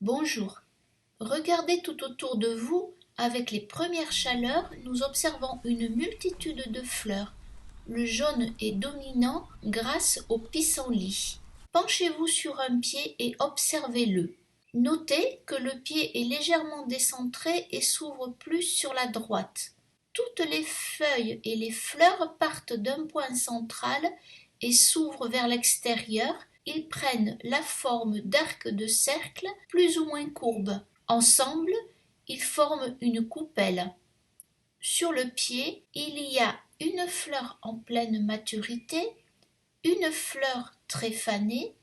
Bonjour. Regardez tout autour de vous, avec les premières chaleurs, nous observons une multitude de fleurs. Le jaune est dominant grâce au pissenlit. Penchez-vous sur un pied et observez-le. Notez que le pied est légèrement décentré et s'ouvre plus sur la droite. Toutes les feuilles et les fleurs partent d'un point central et s'ouvrent vers l'extérieur. Ils prennent la forme d'arcs de cercle plus ou moins courbes. Ensemble, ils forment une coupelle. Sur le pied, il y a une fleur en pleine maturité, une fleur très fanée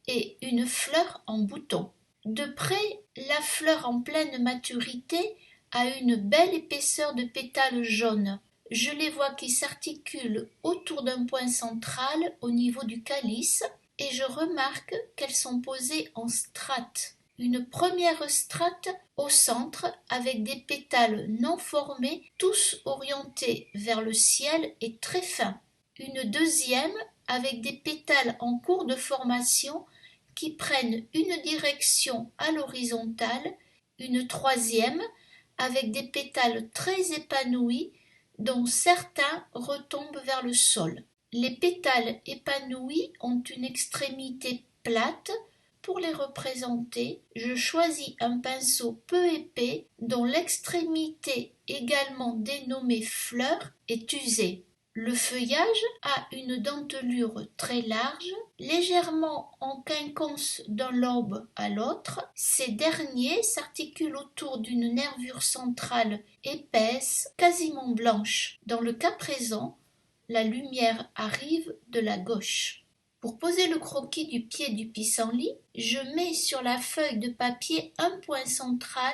et une fleur en bouton. De près, la fleur en pleine maturité a une belle épaisseur de pétales jaunes. Je les vois qui s'articulent autour d'un point central au niveau du calice et je remarque qu'elles sont posées en strates. Une première strate au centre avec des pétales non formés, tous orientés vers le ciel et très fins. Une deuxième avec des pétales en cours de formation qui prennent une direction à l'horizontale, une troisième avec des pétales très épanouis dont certains retombent vers le sol. Les pétales épanouis ont une extrémité plate. Pour les représenter, je choisis un pinceau peu épais dont l'extrémité, également dénommée fleur, est usée. Le feuillage a une dentelure très large, légèrement en quinconce d'un lobe à l'autre. Ces derniers s'articulent autour d'une nervure centrale épaisse, quasiment blanche. Dans le cas présent, la lumière arrive de la gauche. Pour poser le croquis du pied du pissenlit, je mets sur la feuille de papier un point central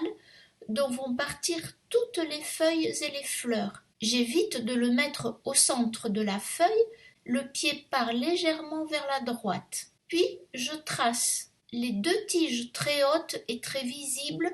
dont vont partir toutes les feuilles et les fleurs. J'évite de le mettre au centre de la feuille, le pied part légèrement vers la droite. Puis je trace les deux tiges très hautes et très visibles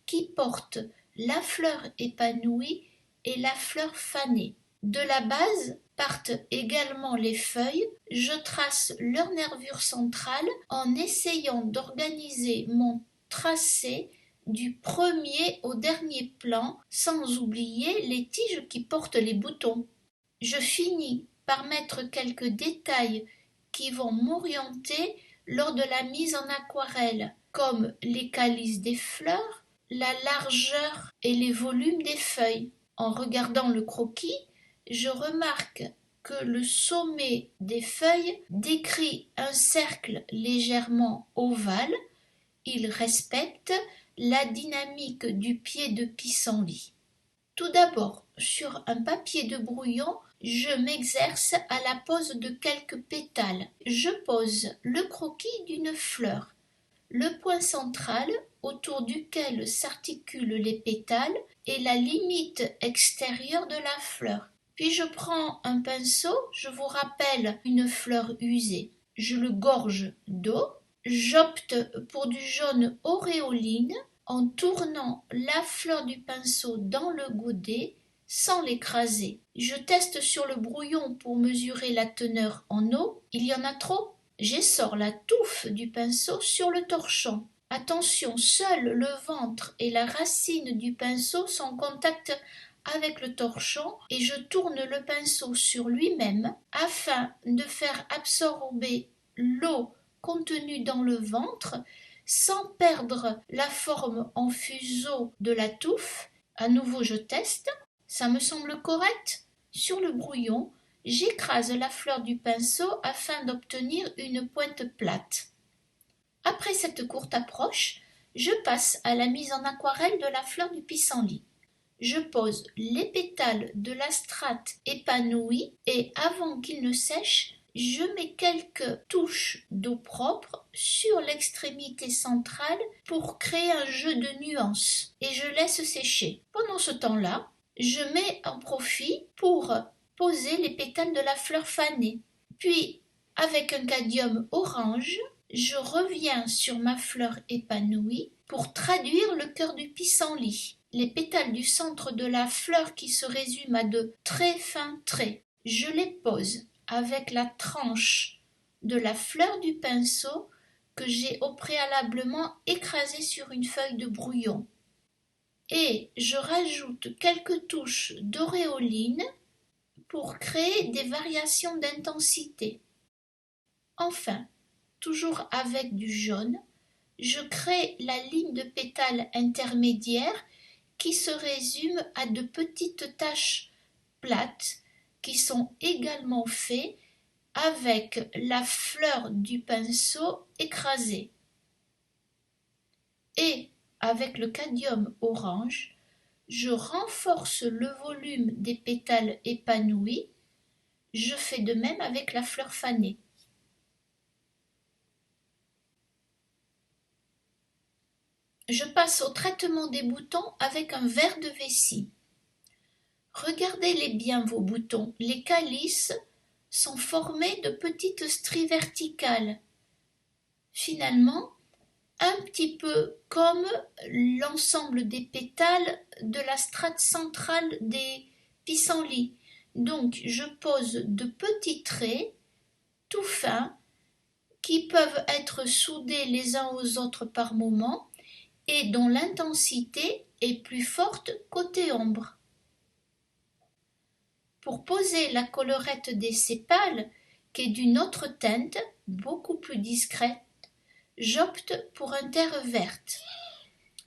qui portent la fleur épanouie et la fleur fanée. De la base partent également les feuilles, je trace leur nervure centrale en essayant d'organiser mon tracé du premier au dernier plan, sans oublier les tiges qui portent les boutons. Je finis par mettre quelques détails qui vont m'orienter lors de la mise en aquarelle, comme les calices des fleurs, la largeur et les volumes des feuilles. En regardant le croquis, je remarque que le sommet des feuilles décrit un cercle légèrement ovale. Il respecte la dynamique du pied de pissenlit. Tout d'abord, sur un papier de brouillon, je m'exerce à la pose de quelques pétales. Je pose le croquis d'une fleur, le point central autour duquel s'articulent les pétales et la limite extérieure de la fleur. Puis je prends un pinceau, je vous rappelle une fleur usée. Je le gorge d'eau. J'opte pour du jaune auréoline en tournant la fleur du pinceau dans le godet sans l'écraser. Je teste sur le brouillon pour mesurer la teneur en eau. Il y en a trop? J'essore la touffe du pinceau sur le torchon. Attention, seul le ventre et la racine du pinceau sont en contact avec le torchon et je tourne le pinceau sur lui-même afin de faire absorber l'eau contenue dans le ventre sans perdre la forme en fuseau de la touffe. À nouveau je teste, ça me semble correct. Sur le brouillon, j'écrase la fleur du pinceau afin d'obtenir une pointe plate. Après cette courte approche, je passe à la mise en aquarelle de la fleur du pissenlit. Je pose les pétales de la strate épanouie et avant qu'ils ne sèchent, je mets quelques touches d'eau propre sur l'extrémité centrale pour créer un jeu de nuances et je laisse sécher. Pendant ce temps-là, je mets en profit pour poser les pétales de la fleur fanée. Puis, avec un cadium orange, je reviens sur ma fleur épanouie pour traduire le cœur du pissenlit. Les pétales du centre de la fleur qui se résument à de très fins traits. Je les pose avec la tranche de la fleur du pinceau que j'ai au préalablement écrasé sur une feuille de brouillon. Et je rajoute quelques touches d'auréoline pour créer des variations d'intensité. Enfin, toujours avec du jaune, je crée la ligne de pétales intermédiaire qui se résume à de petites taches plates qui sont également faites avec la fleur du pinceau écrasée. Et avec le cadmium orange, je renforce le volume des pétales épanouis. Je fais de même avec la fleur fanée. Je passe au traitement des boutons avec un verre de vessie. Regardez-les bien vos boutons. Les calices sont formés de petites stries verticales. Finalement, un petit peu comme l'ensemble des pétales de la strate centrale des pissenlits. Donc je pose de petits traits tout fins qui peuvent être soudés les uns aux autres par moments et dont l'intensité est plus forte côté ombre. Pour poser la collerette des sépales, qui est d'une autre teinte, beaucoup plus discrète, j'opte pour un terre verte.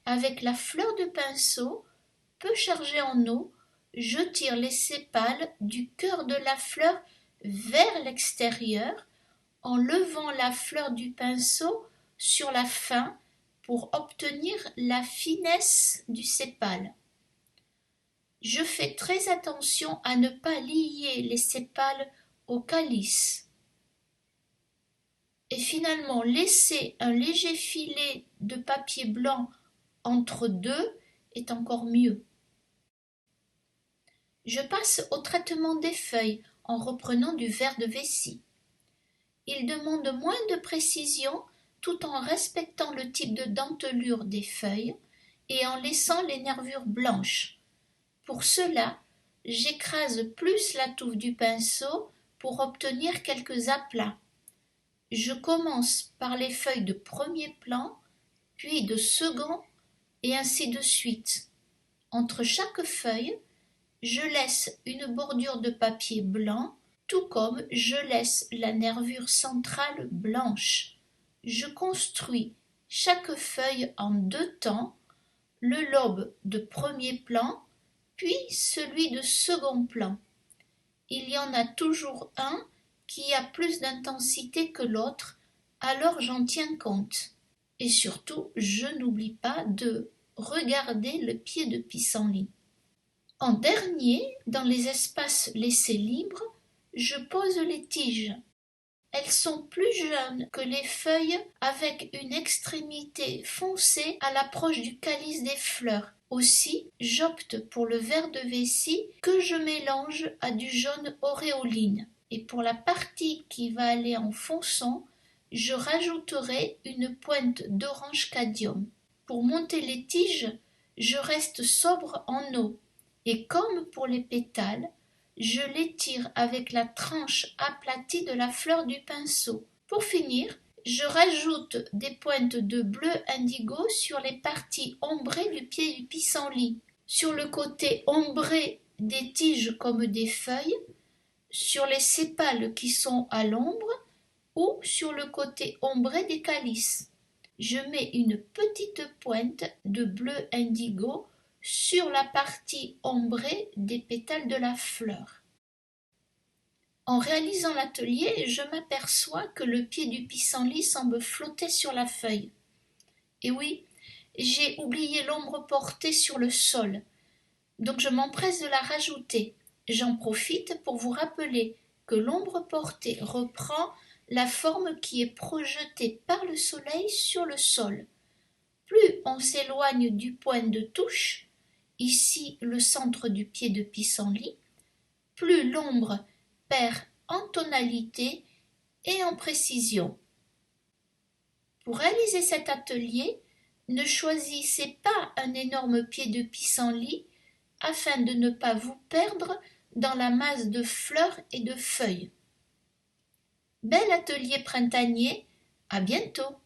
Avec la fleur de pinceau, peu chargée en eau, je tire les sépales du cœur de la fleur vers l'extérieur en levant la fleur du pinceau sur la fin pour obtenir la finesse du sépale. Je fais très attention à ne pas lier les sépales au calice. Et finalement, laisser un léger filet de papier blanc entre deux est encore mieux. Je passe au traitement des feuilles en reprenant du verre de vessie. Il demande moins de précision tout en respectant le type de dentelure des feuilles et en laissant les nervures blanches. Pour cela, j'écrase plus la touffe du pinceau pour obtenir quelques aplats. Je commence par les feuilles de premier plan, puis de second, et ainsi de suite. Entre chaque feuille, je laisse une bordure de papier blanc, tout comme je laisse la nervure centrale blanche. Je construis chaque feuille en deux temps, le lobe de premier plan, puis celui de second plan. Il y en a toujours un qui a plus d'intensité que l'autre, alors j'en tiens compte. Et surtout, je n'oublie pas de regarder le pied de pissenlit. En dernier, dans les espaces laissés libres, je pose les tiges. Elles sont plus jeunes que les feuilles avec une extrémité foncée à l'approche du calice des fleurs. Aussi, j'opte pour le verre de vessie que je mélange à du jaune auréoline. Et pour la partie qui va aller en fonçant, je rajouterai une pointe d'orange cadmium. Pour monter les tiges, je reste sobre en eau. Et comme pour les pétales, je les tire avec la tranche aplatie de la fleur du pinceau. Pour finir, je rajoute des pointes de bleu indigo sur les parties ombrées du pied du pissenlit, sur le côté ombré des tiges comme des feuilles, sur les sépales qui sont à l'ombre ou sur le côté ombré des calices. Je mets une petite pointe de bleu indigo sur la partie ombrée des pétales de la fleur. En réalisant l'atelier, je m'aperçois que le pied du pissenlit semble flotter sur la feuille. Et oui, j'ai oublié l'ombre portée sur le sol, donc je m'empresse de la rajouter. J'en profite pour vous rappeler que l'ombre portée reprend la forme qui est projetée par le soleil sur le sol. Plus on s'éloigne du point de touche, ici le centre du pied de pissenlit, plus l'ombre perd en tonalité et en précision. Pour réaliser cet atelier, ne choisissez pas un énorme pied de pissenlit afin de ne pas vous perdre dans la masse de fleurs et de feuilles. Bel atelier printanier, à bientôt!